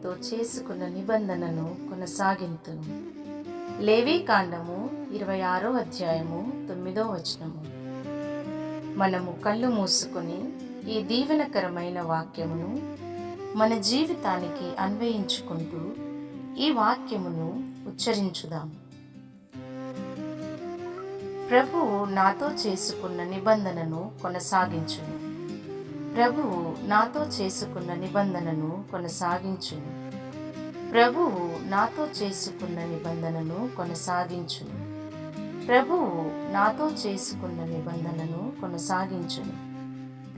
వారితో చేసుకున్న నిబంధనను కొనసాగింతును. లేవీకాండము 26వ అధ్యాయము 9వ వచనము. మనము కళ్ళు మూసుకొని ఈ దీవెనకరమైన వాక్యమును మన జీవితానికి అన్వయించుకుంటూ ఈ వాక్యమును ఉచ్చరించుదాం. ప్రభువు నాతో చేసుకున్న నిబంధనను కొనసాగించును. ప్రభువు నాతో చేసుకున్న నిబంధనను కొనసాగించును. ప్రభువు నాతో చేసుకున్న నిబంధనను కొనసాగించును. ప్రభువు నాతో చేసుకున్న నిబంధనను కొనసాగించును.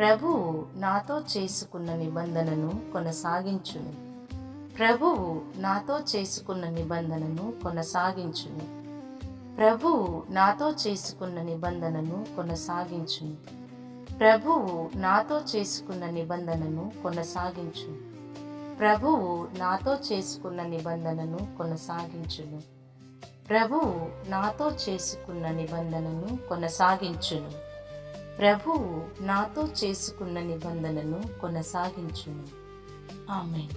ప్రభువు నాతో చేసుకున్న నిబంధనను కొనసాగించును. ప్రభువు నాతో చేసుకున్న నిబంధనను కొనసాగించును. ప్రభువు నాతో చేసుకున్న నిబంధనను కొనసాగించును. ప్రభువు నాతో చేసుకున్న నిబంధనను కొనసాగించును. ప్రభువు నాతో చేసుకున్న నిబంధనను కొనసాగించును. ప్రభువు నాతో చేసుకున్న నిబంధనను కొనసాగించును. ప్రభువు నాతో చేసుకున్న నిబంధనను కొనసాగించును. ఆమేన్.